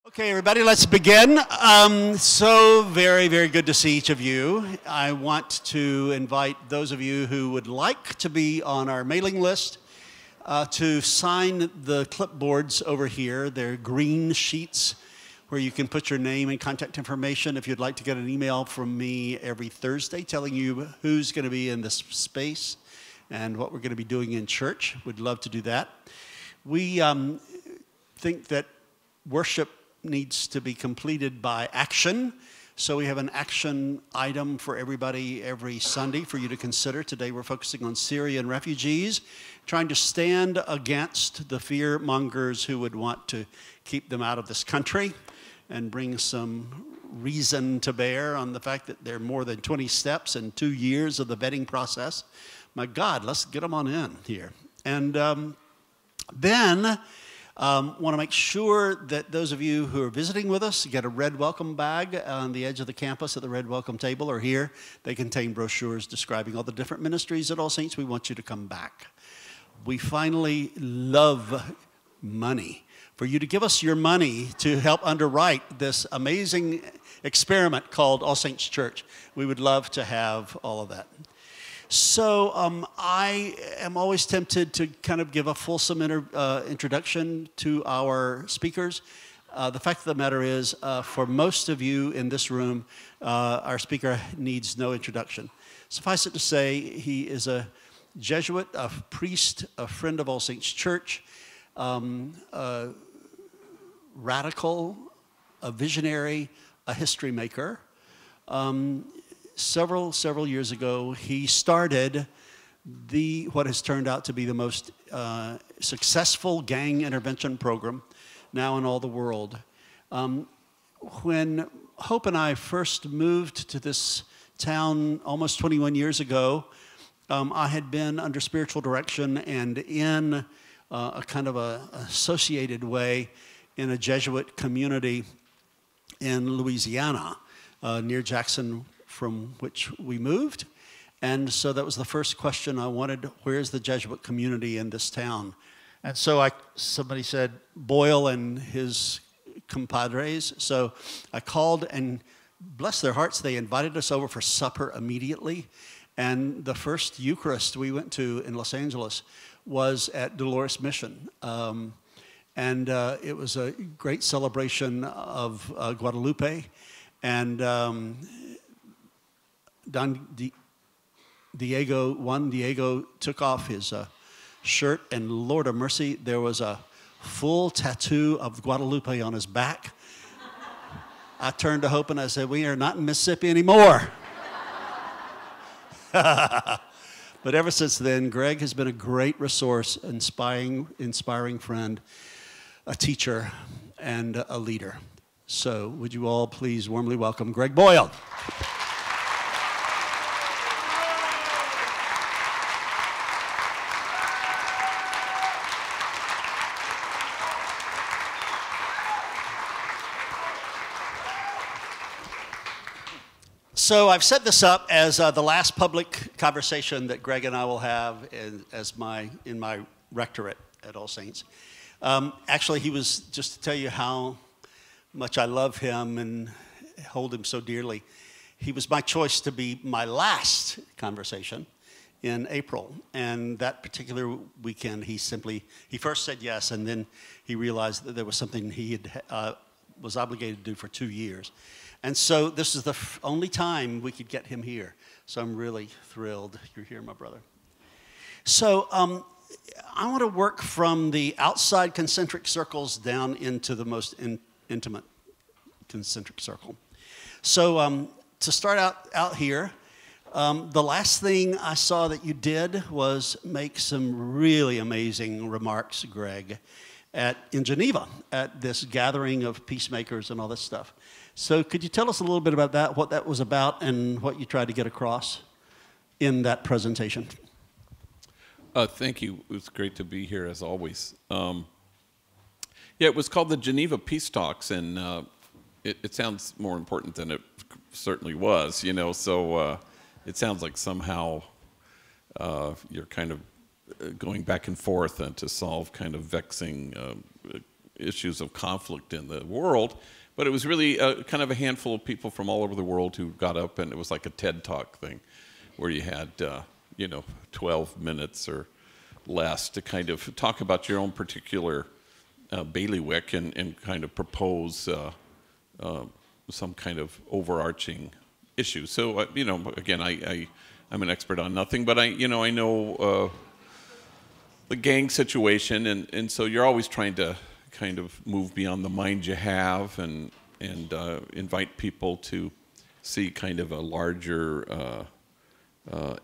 Okay, everybody, let's begin. So very, very good to see each of you. I want to invite those of you who would like to be on our mailing list to sign the clipboards over here. They're green sheets where you can put your name and contact information if you'd like to get an email from me every Thursday telling you who's going to be in this space and what we're going to be doing in church. We'd love to do that. We think that worship needs to be completed by action. So we have an action item for everybody every Sunday for you to consider. Today we're focusing on Syrian refugees, trying to stand against the fear mongers who would want to keep them out of this country and bring some reason to bear on the fact that there are more than 20 steps and 2 years of the vetting process. My God, let's get them on in here. And then want to make sure that those of you who are visiting with us get a red welcome bag on the edge of the campus at the red welcome table or here. They contain brochures describing all the different ministries at All Saints. We want you to come back. We finally love money. For you to give us your money to help underwrite this amazing experiment called All Saints Church. We would love to have all of that. So I am always tempted to kind of give a fulsome introduction to our speakers. The fact of the matter is, for most of you in this room, our speaker needs no introduction. Suffice it to say, he is a Jesuit, a priest, a friend of All Saints Church, a radical, a visionary, a history maker. Several years ago, he started what has turned out to be the most successful gang intervention program now in all the world. When Hope and I first moved to this town almost 21 years ago, I had been under spiritual direction and in a kind of a associated way in a Jesuit community in Louisiana near Jackson, from which we moved. And so that was the first question I wanted: where's the Jesuit community in this town? And so somebody said Boyle and his compadres. So I called, and bless their hearts, they invited us over for supper immediately. And the first Eucharist we went to in Los Angeles was at Dolores Mission. And it was a great celebration of Guadalupe. And Juan Diego took off his shirt, and Lord of mercy, there was a full tattoo of Guadalupe on his back. I turned to Hope and I said, "We are not in Mississippi anymore." But ever since then, Greg has been a great resource, inspiring friend, a teacher, and a leader. So would you all please warmly welcome Greg Boyle. So I've set this up as the last public conversation that Greg and I will have in my rectorate at All Saints. Actually, he was, just to tell you how much I love him and hold him so dearly, he was my choice to be my last conversation in April. And that particular weekend, he first said yes, and then he realized that there was something he was obligated to do for 2 years. And so this is the only time we could get him here. So I'm really thrilled you're here, my brother. So I want to work from the outside concentric circles down into the most intimate concentric circle. So to start out here, the last thing I saw that you did was make some really amazing remarks, Greg, in Geneva at this gathering of peacemakers and all this stuff. So could you tell us a little bit about that, what that was about, and what you tried to get across in that presentation? Thank you. It was great to be here, as always. Yeah, it was called the Geneva Peace Talks, and it sounds more important than it certainly was, you know, so it sounds like somehow you're kind of going back and forth to solve kind of vexing issues of conflict in the world. But it was really kind of a handful of people from all over the world who got up, and it was like a TED Talk thing where you had, 12 minutes or less to kind of talk about your own particular bailiwick and kind of propose some kind of overarching issue. So, again, I'm an expert on nothing, but I know the gang situation, and so you're always trying to kind of move beyond the mind you have and invite people to see kind of a larger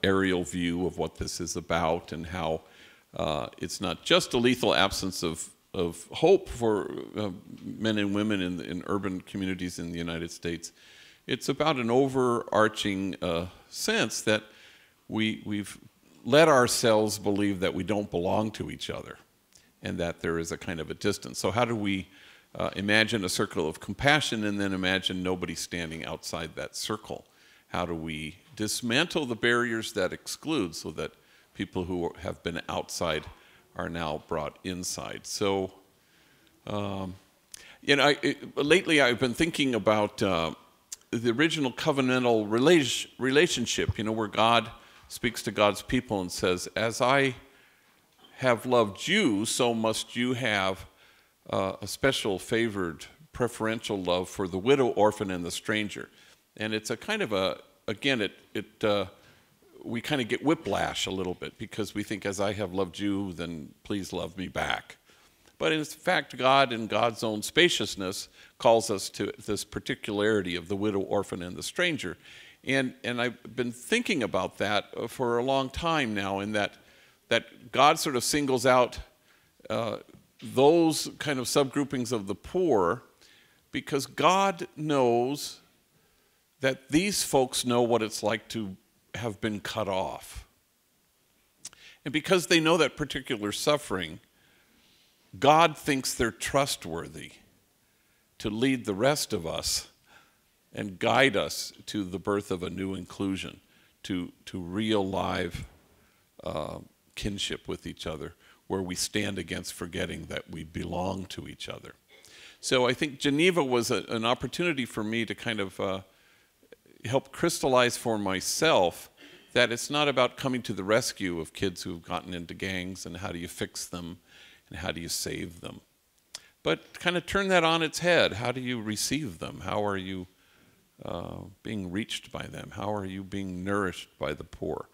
aerial view of what this is about and how it's not just a lethal absence of hope for men and women in urban communities in the United States. It's about an overarching sense that we've let ourselves believe that we don't belong to each other and that there is a kind of a distance. So how do we imagine a circle of compassion and then imagine nobody standing outside that circle? How do we dismantle the barriers that exclude so that people who have been outside are now brought inside? So, lately I've been thinking about the original covenantal relationship, where God speaks to God's people and says, as I have loved you, so must you have a special favored preferential love for the widow, orphan, and the stranger. And it's a kind of we kind of get whiplash a little bit because we think as I have loved you, then please love me back. But in fact, God in God's own spaciousness calls us to this particularity of the widow, orphan, and the stranger. And I've been thinking about that for a long time now, in that God sort of singles out those kind of subgroupings of the poor because God knows that these folks know what it's like to have been cut off. And because they know that particular suffering, God thinks they're trustworthy to lead the rest of us and guide us to the birth of a new inclusion, to real live kinship with each other, where we stand against forgetting that we belong to each other. So I think Geneva was an opportunity for me to kind of help crystallize for myself that it's not about coming to the rescue of kids who've gotten into gangs and how do you fix them and how do you save them, but kind of turn that on its head. How do you receive them? How are you being reached by them? How are you being nourished by the poor?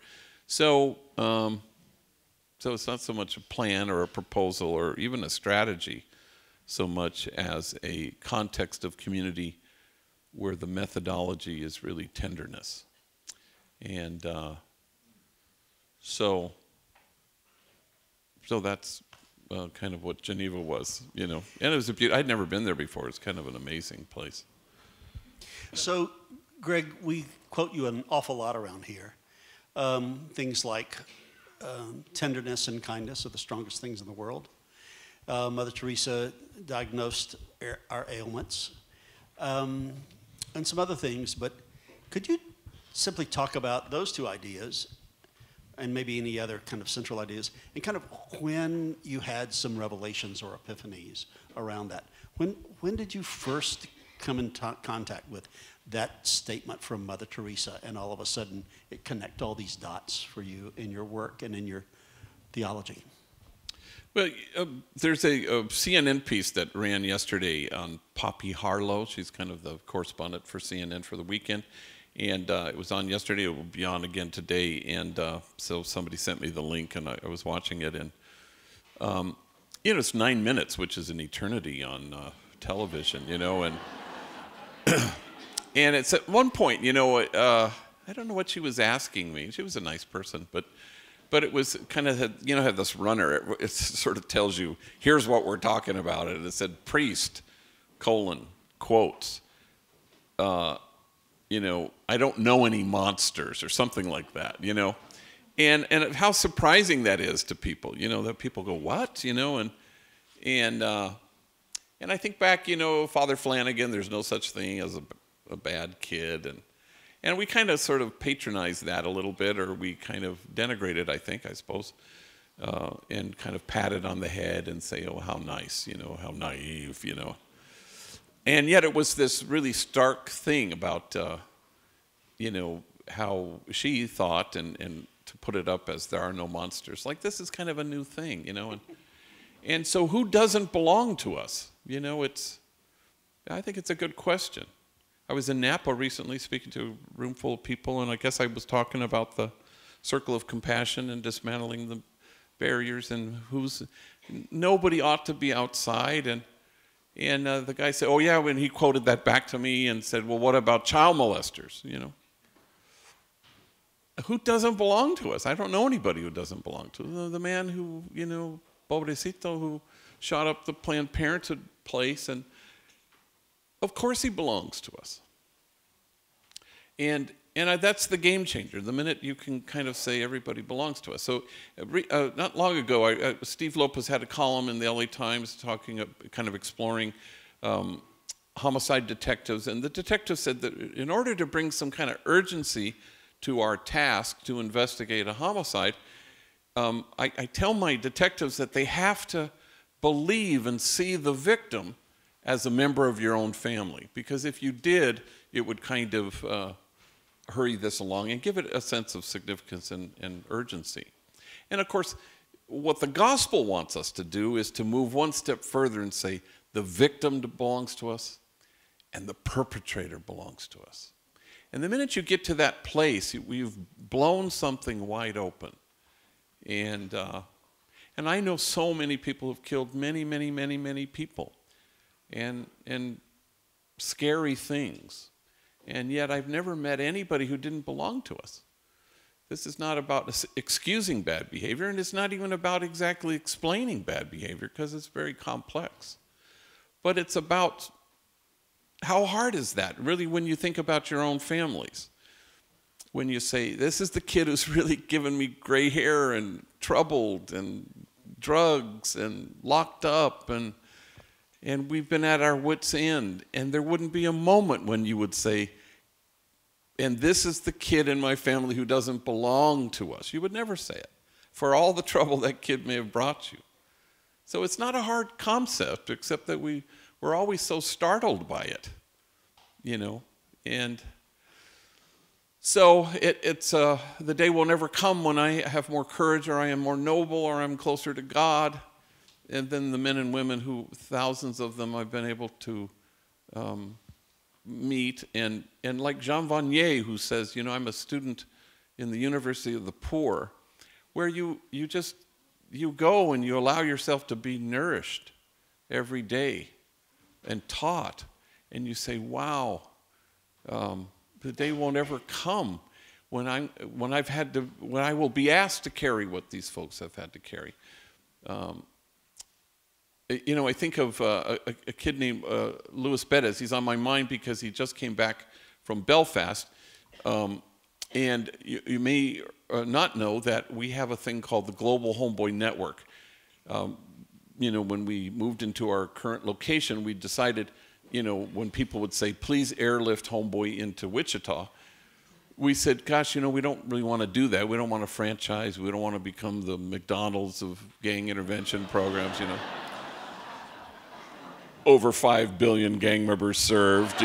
So it's not so much a plan or a proposal or even a strategy so much as a context of community where the methodology is really tenderness. And so that's kind of what Geneva was, And it was I'd never been there before. It's kind of an amazing place. So, Greg, we quote you an awful lot around here. Things like tenderness and kindness are the strongest things in the world. Mother Teresa diagnosed our ailments, and some other things. But could you simply talk about those two ideas and maybe any other kind of central ideas, and kind of when you had some revelations or epiphanies around that? When did you first come in contact with that statement from Mother Teresa, and all of a sudden it connect all these dots for you in your work and in your theology? Well, there's a CNN piece that ran yesterday on Poppy Harlow. She's kind of the correspondent for CNN for the weekend. And it was on yesterday. It will be on again today. And so somebody sent me the link, and I was watching it. And, it's 9 minutes, which is an eternity on television, and and it's at one point, I don't know what she was asking me. She was a nice person, but it was kind of, had this runner. It sort of tells you, here's what we're talking about. And it said, priest, quotes, I don't know any monsters or something like that, and how surprising that is to people, that people go, what, and I think back, Father Flanagan, there's no such thing as a bad kid, and we kind of sort of patronize that a little bit, or we kind of denigrate it, I suppose. and kind of pat it on the head and say, oh, how nice, how naive, And yet it was this really stark thing about, how she thought, and to put it up as there are no monsters, like this is kind of a new thing, and so who doesn't belong to us? I think it's a good question. I was in Napa recently speaking to a room full of people, and I guess I was talking about the circle of compassion and dismantling the barriers, and nobody ought to be outside, and the guy said, oh yeah, when he quoted that back to me and said, well, what about child molesters, Who doesn't belong to us? I don't know anybody who doesn't belong to us. The man who, pobrecito, who shot up the Planned Parenthood place, and of course he belongs to us. And that's the game changer, the minute you can kind of say everybody belongs to us. So not long ago, Steve Lopez had a column in the LA Times talking, kind of exploring homicide detectives. And the detective said that in order to bring some kind of urgency to our task to investigate a homicide, I tell my detectives that they have to believe and see the victim as a member of your own family. Because if you did, it would kind of hurry this along and give it a sense of significance and urgency. And of course, what the gospel wants us to do is to move one step further and say the victim belongs to us and the perpetrator belongs to us. And the minute you get to that place, you've blown something wide open. And I know so many people who've killed many, many, many, many people, and scary things. And yet I've never met anybody who didn't belong to us. This is not about excusing bad behavior, and it's not even about exactly explaining bad behavior, because it's very complex. But it's about how hard is that, really, when you think about your own families? When you say, this is the kid who's really given me gray hair and troubled and drugs and locked up, and we've been at our wits' end, and there wouldn't be a moment when you would say, and this is the kid in my family who doesn't belong to us. You would never say it, for all the trouble that kid may have brought you. So it's not a hard concept, except that we're always so startled by it, and so it's the day will never come when I have more courage, or I am more noble, or I'm closer to God. And then the men and women who, thousands of them, I've been able to meet. And like Jean Vanier, who says, I'm a student in the University of the Poor, where you go and you allow yourself to be nourished every day and taught. And you say, wow, the day won't ever come when I will be asked to carry what these folks have had to carry. I think of a kid named Luis Bettis. He's on my mind because he just came back from Belfast. And you may not know that we have a thing called the Global Homeboy Network. When we moved into our current location, we decided, when people would say, please airlift Homeboy into Wichita, we said, gosh, we don't really want to do that. We don't want to franchise. We don't want to become the McDonald's of gang intervention programs, Over 5 billion gang members served,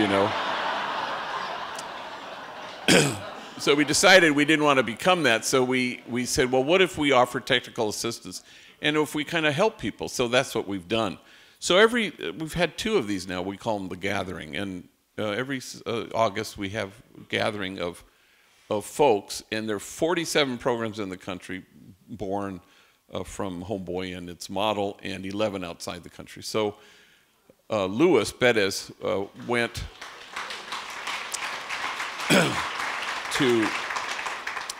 So we decided we didn't want to become that. So we said, well, what if we offer technical assistance? And if we kind of help people? So that's what we've done. So we've had 2 of these now. We call them the Gathering. And every August we have a gathering of folks. And there are 47 programs in the country born from Homeboy and its model, and 11 outside the country. So Luis Bettis went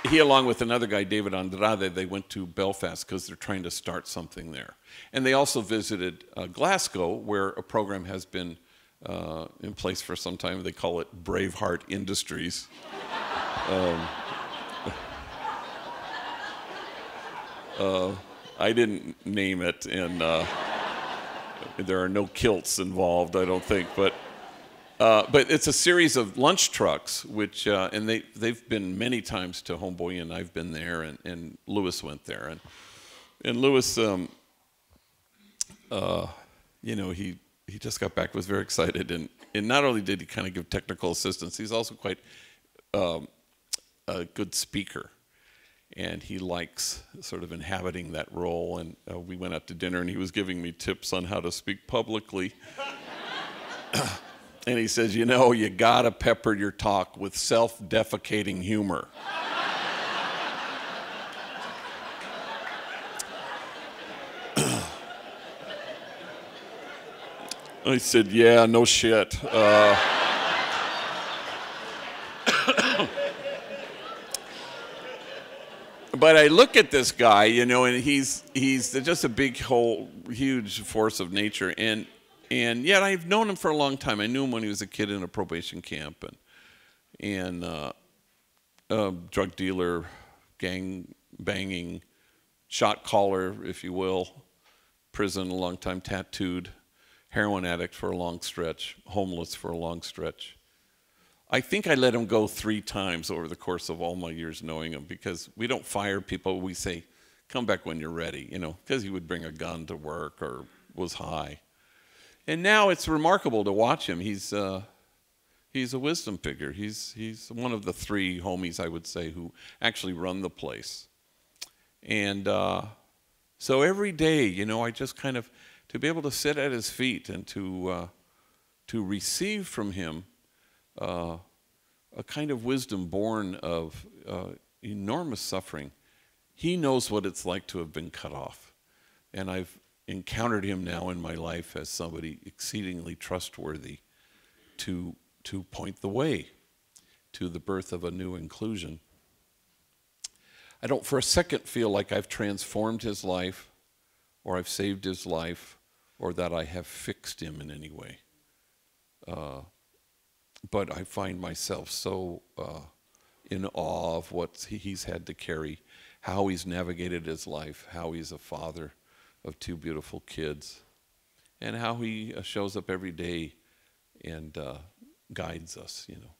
he, along with another guy, David Andrade, they went to Belfast because they're trying to start something there. And they also visited Glasgow, where a program has been in place for some time. They call it Braveheart Industries. I didn't name it, and there are no kilts involved, I don't think, but it's a series of lunch trucks, which and they've been many times to Homeboy, and I've been there, and Lewis went there, And Lewis, you know, he just got back, was very excited, and not only did he kind of give technical assistance, he's also quite a good speaker, and he likes sort of inhabiting that role. And we went out to dinner, and he was giving me tips on how to speak publicly. And he says, you know, you gotta pepper your talk with self-defecating humor. I said, yeah, no shit. But I look at this guy, you know, and he's just a big, huge force of nature. And yet I've known him for a long time. I knew him when he was a kid in a probation camp, and drug dealer, gang banging, shot caller, if you will, prison a long time, tattooed, heroin addict for a long stretch, homeless for a long stretch. I think I let him go 3 times over the course of all my years knowing him, because we don't fire people. We say, come back when you're ready, you know, because he would bring a gun to work or was high. And now it's remarkable to watch him. He's a wisdom figure. He's one of the 3 homies, I would say, who actually run the place. And so every day, you know, I just kind of, to be able to sit at his feet and to receive from him a kind of wisdom born of enormous suffering. He knows what it's like to have been cut off. And I've encountered him now in my life as somebody exceedingly trustworthy to point the way to the birth of a new inclusion. I don't for a second feel like I've transformed his life, or I've saved his life, or that I have fixed him in any way. But I find myself so in awe of what he's had to carry, how he's navigated his life, how he's a father of 2 beautiful kids, and how he shows up every day and guides us, you know.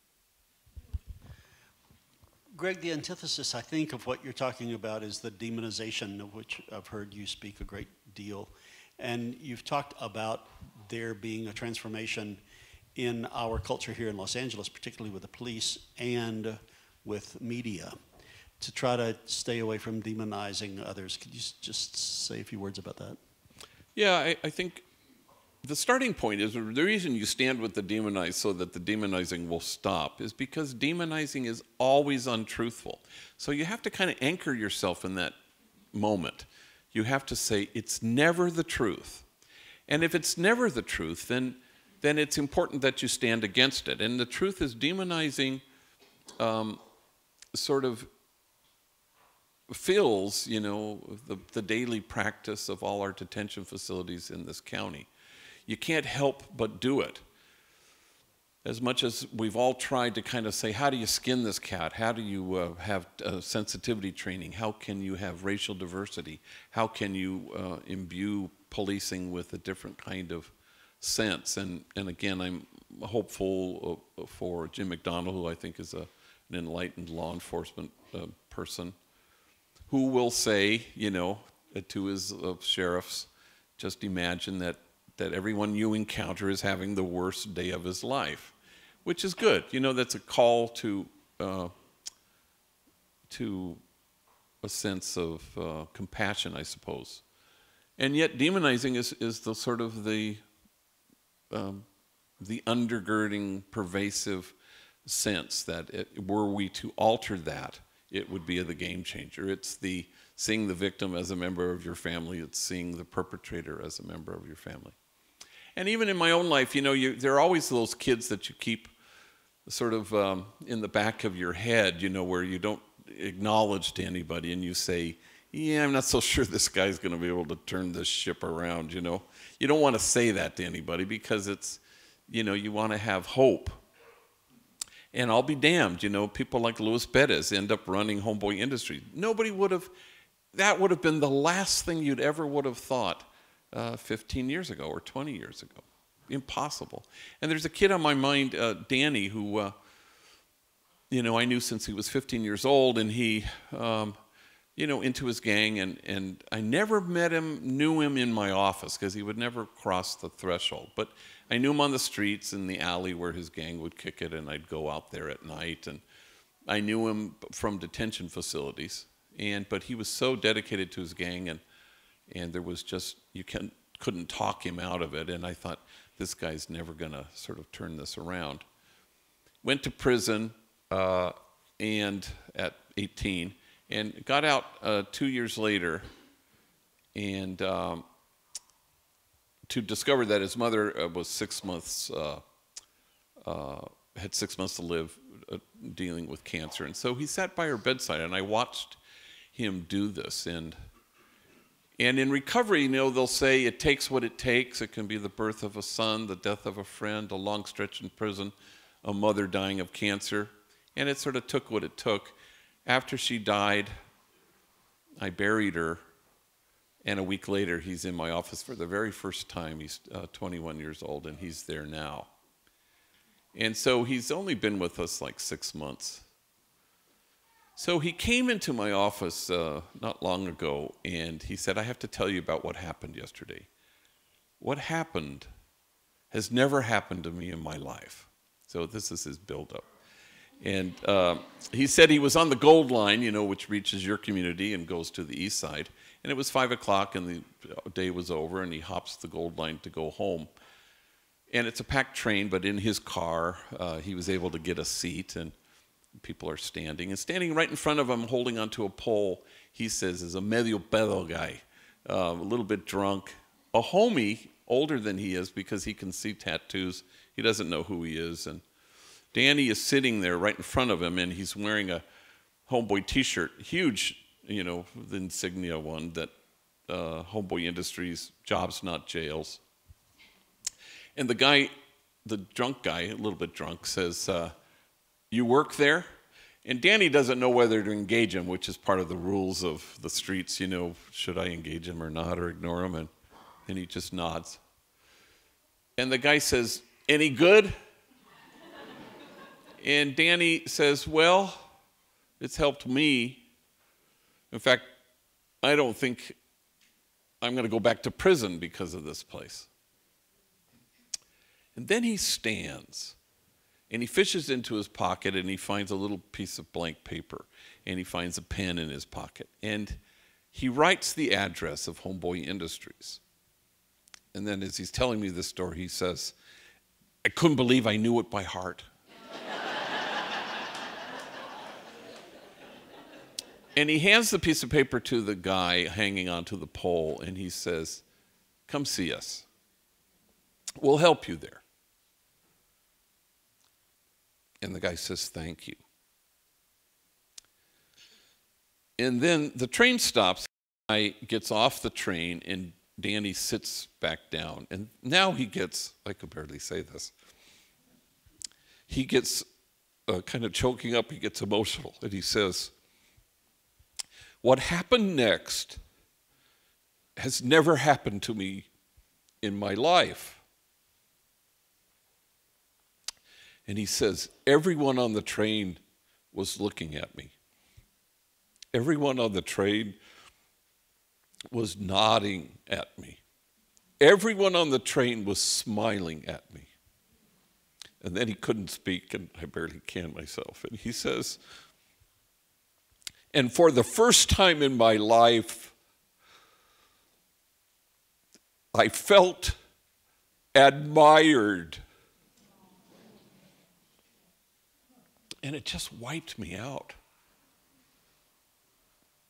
Greg, the antithesis, I think, of what you're talking about is the demonization, of which I've heard you speak a great deal. And you've talked about there being a transformation in our culture here in Los Angeles, particularly with the police and with media, to try to stay away from demonizing others. Could you just say a few words about that? Yeah, I think the starting point is, the reason you stand with the demonized so that the demonizing will stop is because demonizing is always untruthful. So you have to kind of anchor yourself in that moment. You have to say, it's never the truth. And if it's never the truth, then it's important that you stand against it. And the truth is, demonizing sort of fills, you know, the daily practice of all our detention facilities in this county. You can't help but do it. As much as we've all tried to kind of say, how do you skin this cat? How do you have sensitivity training? How can you have racial diversity? How can you imbue policing with a different kind of sense? And again, I'm hopeful for Jim McDonald, who I think is an enlightened law enforcement person, who will say, you know, to his sheriffs, just imagine that everyone you encounter is having the worst day of his life, which is good. You know, that's a call to a sense of compassion, I suppose. And yet demonizing is the sort of the undergirding, pervasive sense that were we to alter that, it would be the game changer. It's the seeing the victim as a member of your family. It's seeing the perpetrator as a member of your family. And even in my own life, you know, there are always those kids that you keep sort of in the back of your head, you know, where you don't acknowledge to anybody and you say, yeah, I'm not so sure this guy's going to be able to turn this ship around, you know. You don't want to say that to anybody because it's, you know, you want to have hope. And I'll be damned, you know, people like Luis Perez end up running Homeboy Industries. Nobody would have, that would have been the last thing you'd ever would have thought 15 years ago or 20 years ago. Impossible. And there's a kid on my mind, Danny, who, you know, I knew since he was 15 years old, and he into his gang, and I never knew him in my office because he would never cross the threshold. But I knew him on the streets in the alley where his gang would kick it, and I'd go out there at night. And I knew him from detention facilities, but he was so dedicated to his gang, and there was just, couldn't talk him out of it. And I thought, this guy's never going to sort of turn this around. Went to prison and at 18. And got out 2 years later, and to discover that his mother was 6 months, had 6 months to live, dealing with cancer. And so he sat by her bedside, and I watched him do this. And in recovery, they'll say it takes what it takes. It can be the birth of a son, the death of a friend, a long stretch in prison, a mother dying of cancer. And it sort of took what it took. After she died, I buried her, and a week later, he's in my office for the very first time. He's 21 years old, and he's there now. And so he's only been with us like 6 months. So he came into my office not long ago, and he said, I have to tell you about what happened yesterday. What happened has never happened to me in my life. So this is his buildup. And he said he was on the Gold Line, which reaches your community and goes to the east side. And it was 5 o'clock and the day was over, and he hops the Gold Line to go home. And it's a packed train, but in his car, he was able to get a seat, and people are standing. And standing right in front of him, holding onto a pole, he says, is a medio pedo guy, a little bit drunk, a homie, older than he is because he can see tattoos. He doesn't know who he is. And Danny is sitting there right in front of him, and he's wearing a Homeboy t-shirt, huge, the insignia one that Homeboy Industries, jobs not jails. And the guy, the drunk guy, a little bit drunk, says, you work there? And Danny doesn't know whether to engage him, which is part of the rules of the streets, should I engage him or not, or ignore him? And he just nods. And the guy says, any good? And Danny says, well, it's helped me. In fact, I don't think I'm going to go back to prison because of this place. And then he stands, and he fishes into his pocket, and he finds a little piece of blank paper, and he finds a pen in his pocket. And he writes the address of Homeboy Industries. And then as he's telling me this story, he says, I couldn't believe I knew it by heart. And he hands the piece of paper to the guy hanging onto the pole, and he says, come see us. We'll help you there. And the guy says, thank you. And then the train stops. The guy gets off the train, and Danny sits back down. And now he gets, I could barely say this, he gets kind of choking up, he gets emotional, and he says, what happened next has never happened to me in my life. And he says, everyone on the train was looking at me. Everyone on the train was nodding at me. Everyone on the train was smiling at me. And then he couldn't speak, and I barely can myself. And he says, and for the first time in my life, I felt admired. And it just wiped me out.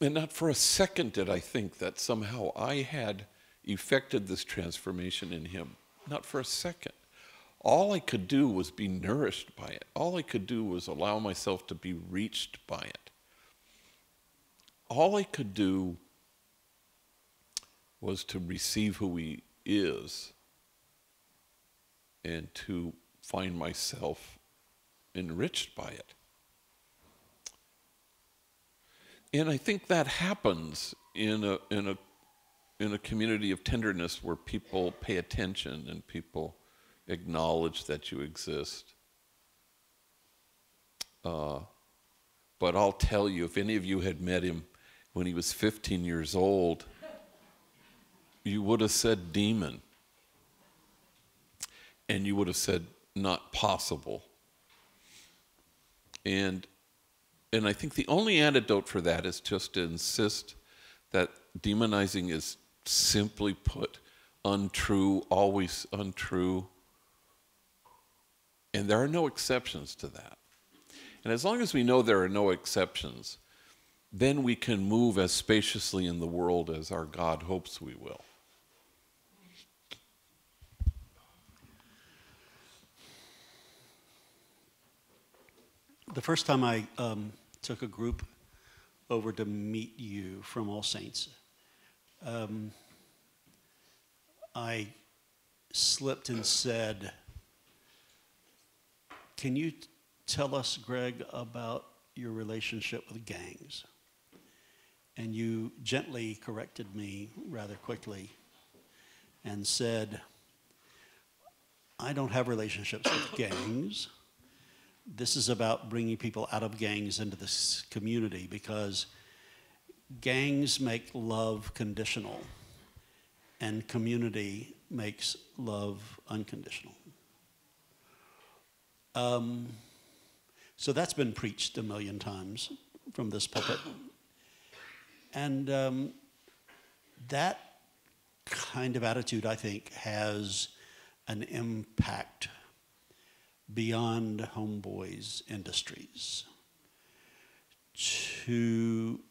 And not for a second did I think that somehow I had effected this transformation in him. Not for a second. All I could do was be nourished by it. All I could do was allow myself to be reached by it. All I could do was to receive who he is and to find myself enriched by it. And I think that happens in a community of tenderness where people pay attention and people acknowledge that you exist. But I'll tell you, if any of you had met him when he was 15 years old, you would have said demon. And you would have said not possible. And I think the only antidote for that is just to insist that demonizing is, simply put, untrue, always untrue. And there are no exceptions to that. And as long as we know there are no exceptions, then we can move as spaciously in the world as our God hopes we will. The first time I took a group over to meet you from All Saints, I slipped and said, "Can you tell us, Greg, about your relationship with gangs?" And you gently corrected me rather quickly and said, "I don't have relationships with gangs. This is about bringing people out of gangs into this community because gangs make love conditional and community makes love unconditional." So that's been preached a million times from this pulpit. And that kind of attitude, I think, has an impact beyond Homeboys Industries to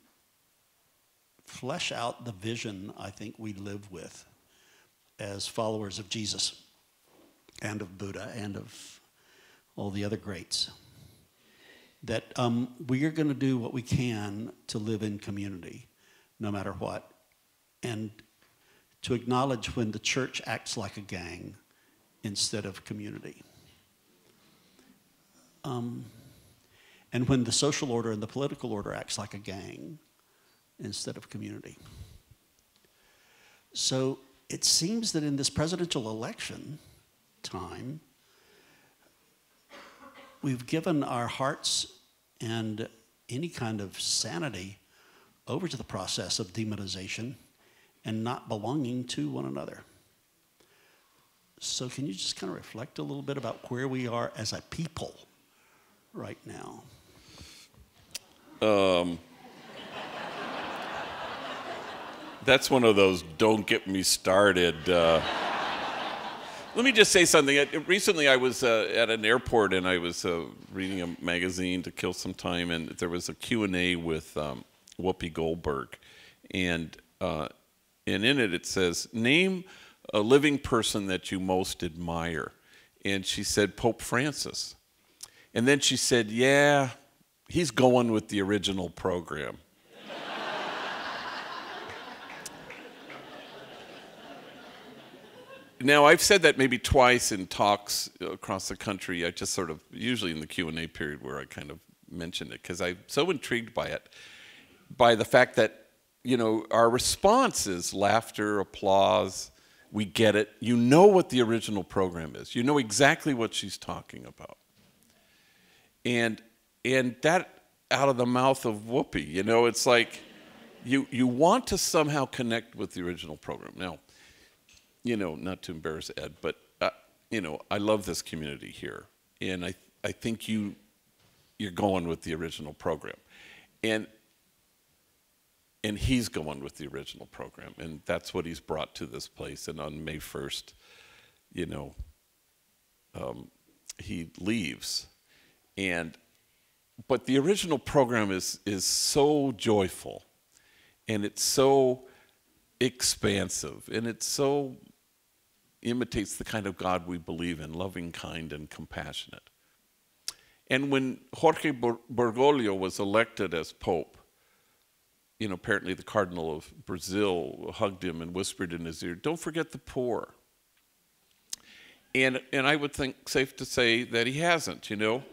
flesh out the vision I think we live with as followers of Jesus and of Buddha and of all the other greats. That we are going to do what we can to live in community, no matter what, and to acknowledge when the church acts like a gang instead of community. And when the social order and the political order acts like a gang instead of community. So it seems that in this presidential election time, we've given our hearts and any kind of sanity over to the process of demonization and not belonging to one another. So can you just kind of reflect a little bit about where we are as a people right now? That's one of those don't get me started. Let me just say something. Recently I was at an airport and I was reading a magazine to kill some time, and there was a Q&A with Whoopi Goldberg. And in it says, name a living person that you most admire. And she said Pope Francis. And then she said, yeah, he's going with the original program. Now, I've said that maybe twice in talks across the country. I just sort of, usually in the Q&A period where I kind of mention it, because I'm so intrigued by it, by the fact that, you know, our response is laughter, applause, we get it. You know what the original program is. You know exactly what she's talking about. And that out of the mouth of Whoopi, you know, it's like you want to somehow connect with the original program. Now, you know, not to embarrass Ed, but, you know, I love this community here. And I think you're going with the original program. And he's going with the original program. And that's what he's brought to this place. And on May 1st, you know, he leaves. But the original program is so joyful. And it's so expansive. And it's so imitates the kind of God we believe in, loving, kind, and compassionate. And when Jorge Bergoglio was elected as Pope, you know, apparently the Cardinal of Brazil hugged him and whispered in his ear, don't forget the poor. And I would think safe to say that he hasn't, you know.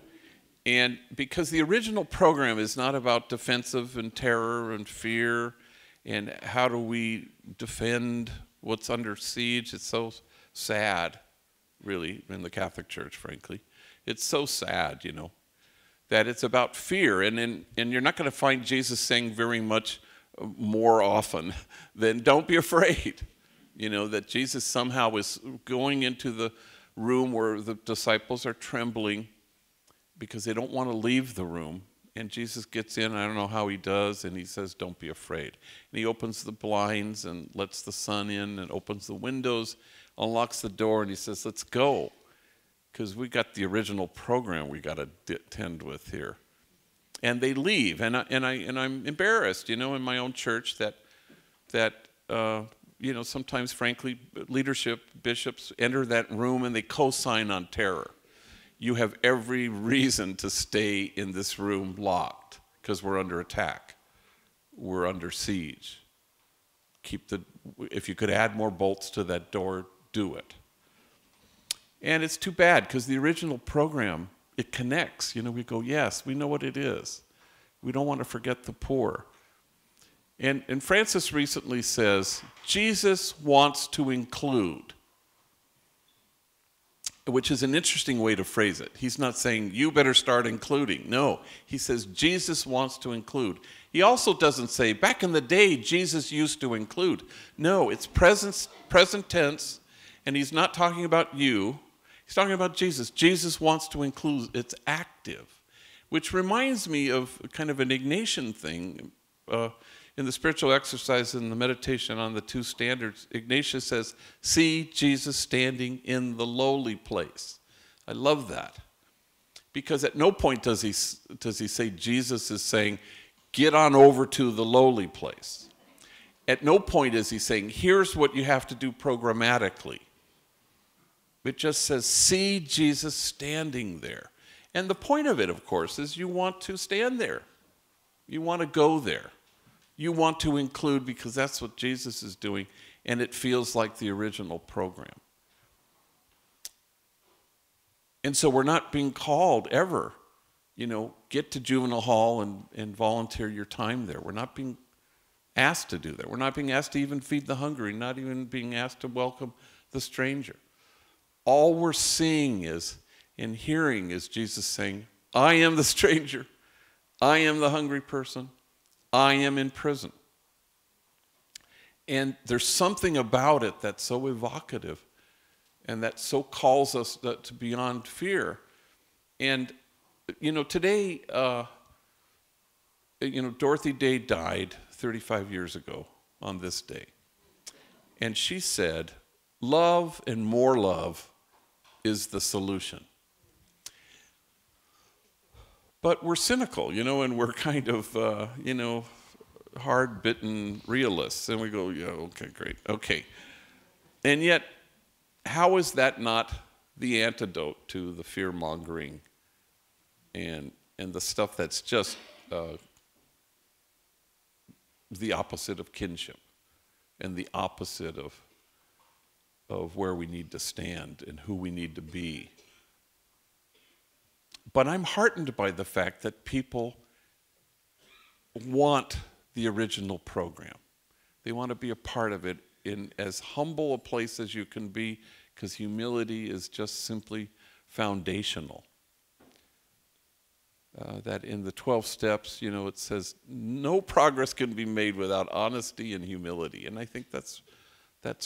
And because the original program is not about defensive and terror and fear and how do we defend what's under siege. It's so sad, really, in the Catholic Church, frankly. It's so sad, you know, that it's about fear. And you're not going to find Jesus saying very much more often, then don't be afraid. You know, that Jesus somehow is going into the room where the disciples are trembling because they don't want to leave the room. And Jesus gets in, I don't know how he does, and he says, don't be afraid. And he opens the blinds and lets the sun in and opens the windows, unlocks the door, and he says, let's go. Because we got the original program we got to attend with here. And they leave, and I'm embarrassed, you know, in my own church that you know, sometimes, frankly, leadership, bishops enter that room and they co-sign on terror. You have every reason to stay in this room locked because we're under attack. We're under siege. If you could add more bolts to that door, do it. And it's too bad because the original program, it connects. You know, we go, yes, we know what it is. We don't want to forget the poor. And Francis recently says, Jesus wants to include, which is an interesting way to phrase it. He's not saying, you better start including. No, he says, Jesus wants to include. He also doesn't say, back in the day, Jesus used to include. No, it's present tense, and he's not talking about you. He's talking about Jesus. Jesus wants to include. It's active, which reminds me of kind of an Ignatian thing. In the spiritual exercise and the meditation on the two standards, Ignatian says, see Jesus standing in the lowly place. I love that. Because at no point does he say Jesus is saying, get on over to the lowly place. At no point is he saying, here's what you have to do programmatically. It just says, see Jesus standing there. And the point of it, of course, is you want to stand there. You want to go there. You want to include because that's what Jesus is doing, and it feels like the original program. And so we're not being called ever, you know, get to juvenile hall and volunteer your time there. We're not being asked to do that. We're not being asked to even feed the hungry, not even being asked to welcome the stranger. All we're seeing is, and hearing is Jesus saying, I am the stranger. I am the hungry person. I am in prison. And there's something about it that's so evocative and that so calls us to beyond fear. And, you know, today, you know, Dorothy Day died 35 years ago on this day. And she said, love and more love is the solution. But we're cynical, you know, and we're kind of, you know, hard-bitten realists. And we go, yeah, okay, great, okay. And yet, how is that not the antidote to the fear-mongering and the stuff that's just the opposite of kinship and the opposite of where we need to stand and who we need to be? But I'm heartened by the fact that people want the original program. They want to be a part of it in as humble a place as you can be, because humility is just simply foundational. That in the 12 steps, you know, it says no progress can be made without honesty and humility. And I think that's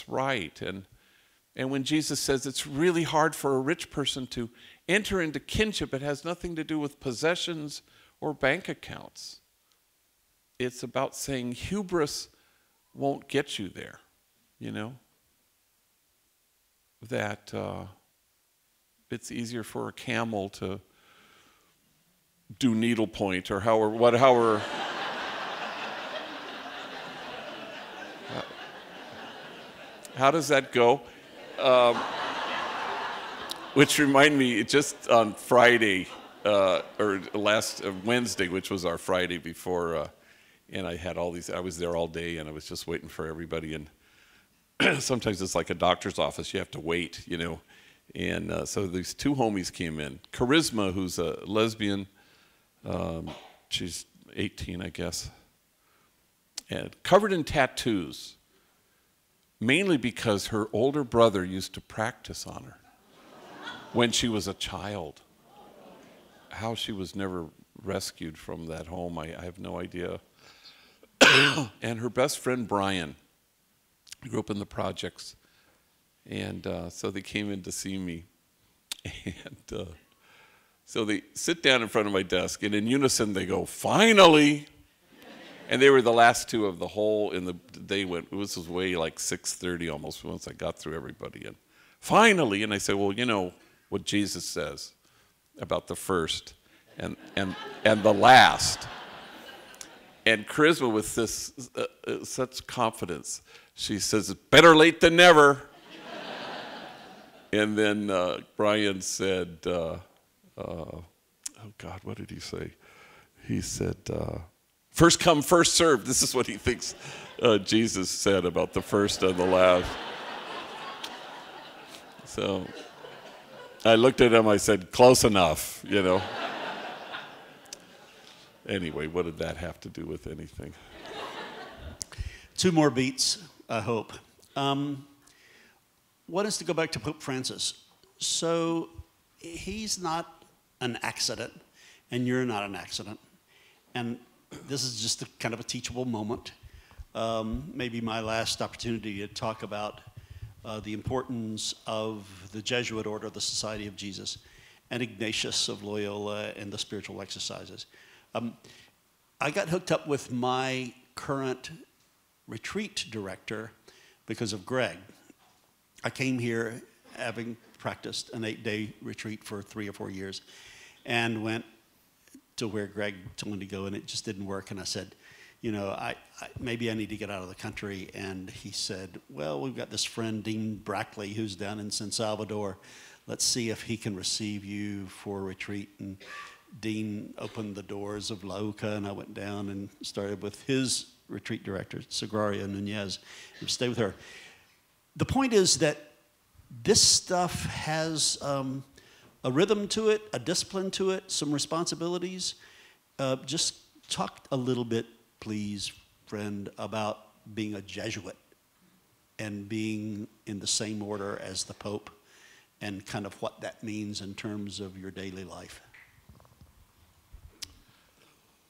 right. And when Jesus says it's really hard for a rich person to enter into kinship, it has nothing to do with possessions or bank accounts. It's about saying hubris won't get you there, you know? That it's easier for a camel to do needlepoint or however. How does that go? Which remind me, just on Friday, or last Wednesday, which was our Friday before, and I had all these, I was there all day and I was just waiting for everybody, and sometimes it's like a doctor's office, you have to wait, you know, and so these two homies came in. Charisma, who's a lesbian, she's 18, I guess, and covered in tattoos, mainly because her older brother used to practice on her when she was a child. How she was never rescued from that home, I have no idea. and her best friend Brian grew up in the projects. And so they came in to see me. And so they sit down in front of my desk, and in unison they go, "Finally!" And they were the last two of the whole, they went, this was way like 6:30 almost once I got through everybody. And finally, and I said, well, you know what Jesus says about the first and the last. And Charisma, with this such confidence, she says, "Better late than never." And then Brian said, oh God, what did he say? He said, "First come, first served." This is what he thinks Jesus said about the first and the last. So I looked at him, I said, "Close enough, you know." Anyway, what did that have to do with anything? 2 more beats, I hope. One is to go back to Pope Francis. So he's not an accident, and you're not an accident. And this is just kind of a teachable moment. Maybe my last opportunity to talk about the importance of the Jesuit order, the Society of Jesus, and Ignatius of Loyola and the spiritual exercises. I got hooked up with my current retreat director because of Greg. I came here having practiced an 8-day retreat for 3 or 4 years and went to where Greg told me to go, and it just didn't work. And I said, you know, maybe I need to get out of the country. And he said, well, we've got this friend, Dean Brackley, who's down in San Salvador. Let's see if he can receive you for a retreat. And Dean opened the doors of La Uca, and I went down and started with his retreat director, Sagraria Nunez, and stayed with her. The point is that this stuff has a rhythm to it, a discipline to it, some responsibilities. Just talk a little bit, please, friend, about being a Jesuit and being in the same order as the Pope and kind of what that means in terms of your daily life.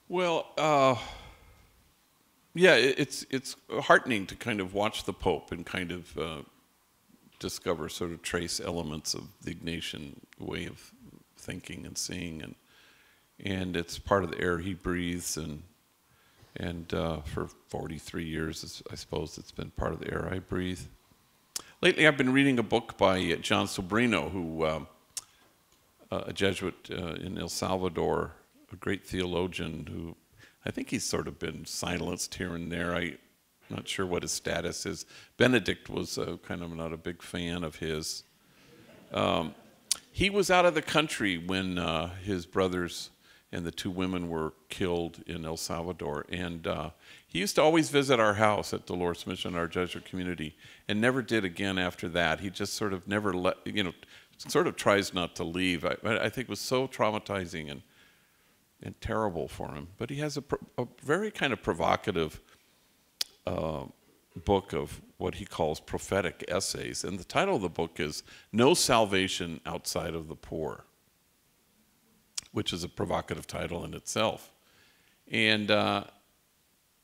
Well, yeah, it's heartening to kind of watch the Pope and kind of discover, sort of trace elements of the Ignatian way of thinking and seeing, and it's part of the air he breathes, and for 43 years, I suppose it's been part of the air I breathe. Lately, I've been reading a book by John Sobrino, who a Jesuit in El Salvador, a great theologian who I think he's sort of been silenced here and there. I'm not sure what his status is. Benedict was kind of not a big fan of his. He was out of the country when his brothers and the 2 women were killed in El Salvador. And he used to always visit our house at Dolores Mission, our Jesuit community, and never did again after that. He just sort of never sort of tries not to leave. I think it was so traumatizing and terrible for him. But he has a very kind of provocative book of what he calls prophetic essays. And the title of the book is No Salvation Outside of the Poor, which is a provocative title in itself. And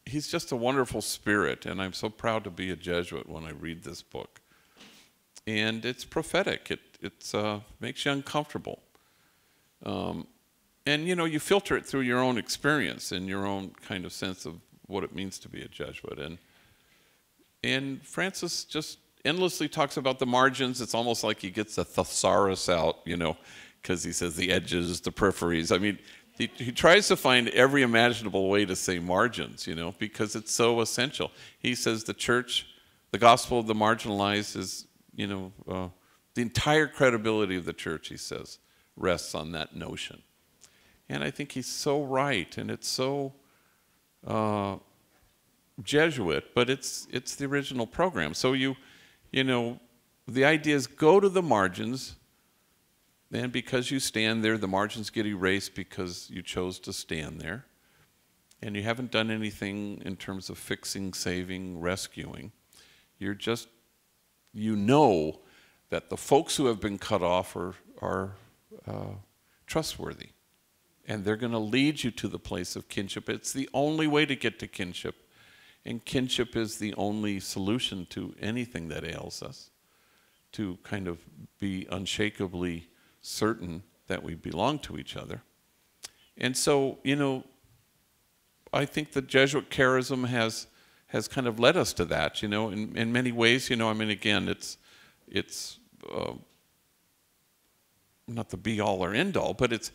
he's just a wonderful spirit, and I'm so proud to be a Jesuit when I read this book. And it's prophetic. It makes you uncomfortable. And, you know, you filter it through your own experience and your own kind of sense of what it means to be a Jesuit. And Francis just endlessly talks about the margins. It's almost like he gets a thesaurus out, you know, because he says the edges, the peripheries. I mean, he tries to find every imaginable way to say margins, you know, because it's so essential. He says the church, the gospel of the marginalized is, you know, the entire credibility of the church, he says, rests on that notion. And I think he's so right, and it's so Jesuit, but it's the original program. So you know, the idea is go to the margins, and because you stand there, the margins get erased because you chose to stand there, and you haven't done anything in terms of fixing, saving, rescuing. You're just, you know that the folks who have been cut off are trustworthy. And they're going to lead you to the place of kinship. It's the only way to get to kinship And kinship is the only solution to anything that ails us, to kind of be unshakably certain that we belong to each other. And so, I think the Jesuit charism has kind of led us to that, in many ways. Again, it's not the be-all or end-all, but it's,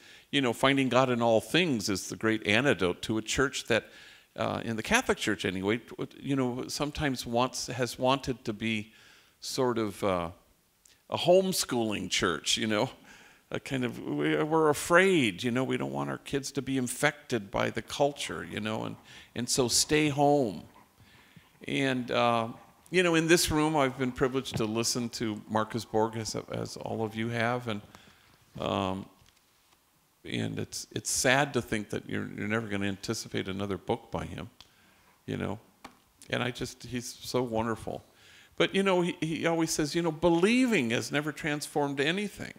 finding God in all things is the great antidote to a church that, in the Catholic Church anyway, sometimes has wanted to be sort of a homeschooling church, a kind of, we're afraid, we don't want our kids to be infected by the culture, and so stay home. And, in this room, I've been privileged to listen to Marcus Borg, as all of you have, and it's sad to think that you're never going to anticipate another book by him, and he's so wonderful. But, he always says, believing has never transformed anything.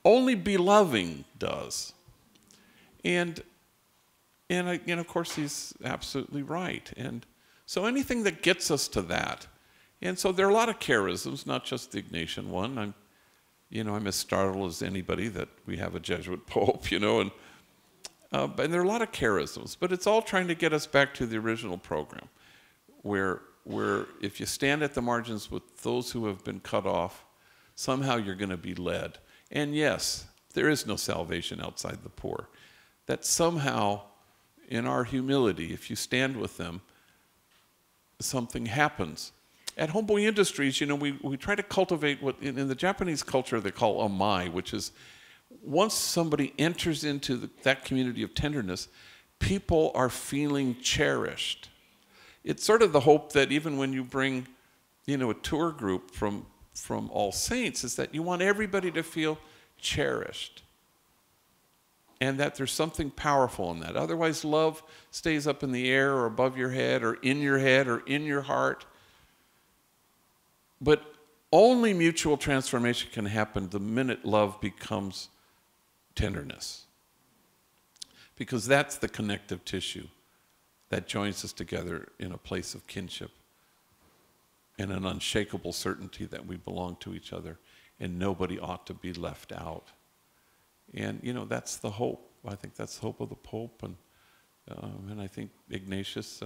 Only beloving does. And of course, he's absolutely right. And so anything that gets us to that. And so there are a lot of charisms, not just the Ignatian one. I'm as startled as anybody that we have a Jesuit pope, and there are a lot of charisms. But it's all trying to get us back to the original program, where if you stand at the margins with those who have been cut off, somehow you're going to be led. And yes, there is no salvation outside the poor. That somehow, in our humility, if you stand with them, something happens. At Homeboy Industries, we try to cultivate what in the Japanese culture they call amai, which is once somebody enters into that community of tenderness, people are feeling cherished. It's sort of the hope that even when you bring, a tour group from All Saints, is that you want everybody to feel cherished. And that there's something powerful in that. Otherwise, love stays up in the air or above your head or in your heart. But only mutual transformation can happen the minute love becomes tenderness. Because that's the connective tissue that joins us together in a place of kinship and an unshakable certainty that we belong to each other and nobody ought to be left out. And, that's the hope. I think that's the hope of the Pope and I think Ignatius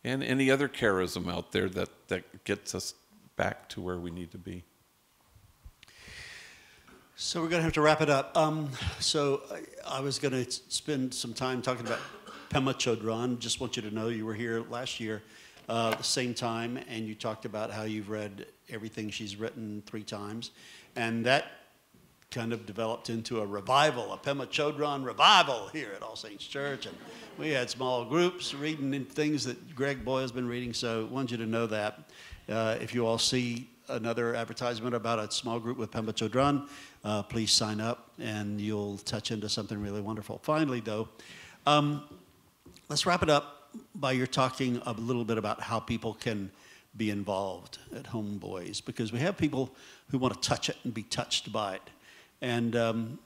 and any other charism out there that gets us back to where we need to be. So we're going to have to wrap it up. So I was going to spend some time talking about Pema Chodron. Just want you to know you were here last year the same time, and you talked about how you've read everything she's written 3 times. And that kind of developed into a revival, a Pema Chodron revival here at All Saints Church. And we had small groups reading things that Greg Boyle's been reading, so I want you to know that. If you all see another advertisement about a small group with Pema Chodron, please sign up and you'll touch into something really wonderful. Finally, though, let's wrap it up by your talking a little bit about how people can be involved at Homeboys, because we have people who want to touch it and be touched by it. And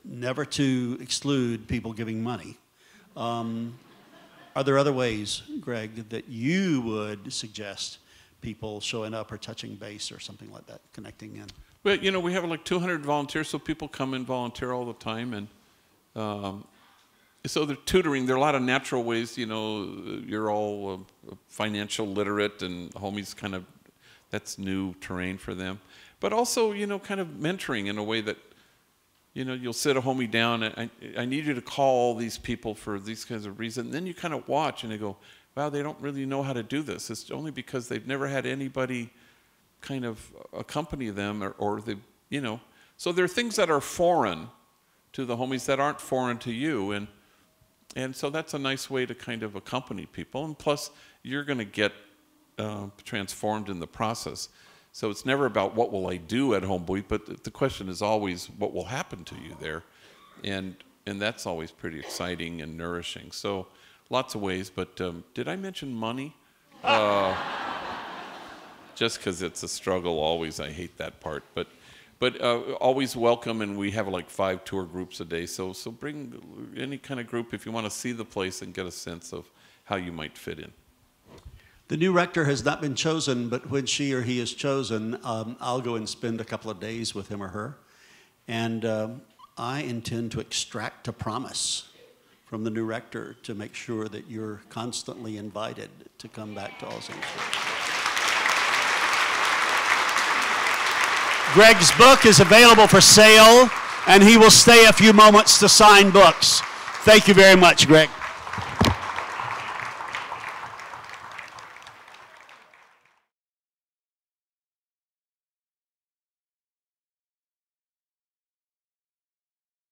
never to exclude people giving money. Are there other ways, Greg, that you would suggest people showing up or touching base or something like that, connecting in? Well, we have like 200 volunteers, so people come and volunteer all the time. And so they're tutoring. There are a lot of natural ways, you're all financial literate and homies kind of, that's new terrain for them. But also, kind of mentoring in a way that, you'll sit a homie down and I need you to call all these people for these kinds of reasons. And then you kind of watch and you go, wow, they don't really know how to do this. It's only because they've never had anybody kind of accompany them or they, So there are things that are foreign to the homies that aren't foreign to you. And so that's a nice way to kind of accompany people. And plus, you're going to get transformed in the process. So it's never about what will I do at Homeboy, but the question is always what will happen to you there. And that's always pretty exciting and nourishing. So lots of ways, but did I mention money? Just because it's a struggle always, I hate that part. But always welcome, and we have like 5 tour groups a day. So bring any kind of group if you want to see the place and get a sense of how you might fit in. The new rector has not been chosen, but when she or he is chosen, I'll go and spend a couple of days with him or her. And I intend to extract a promise from the new rector to make sure that you're constantly invited to come back to All Saints Church. Greg's book is available for sale, and he will stay a few moments to sign books. Thank you very much, Greg.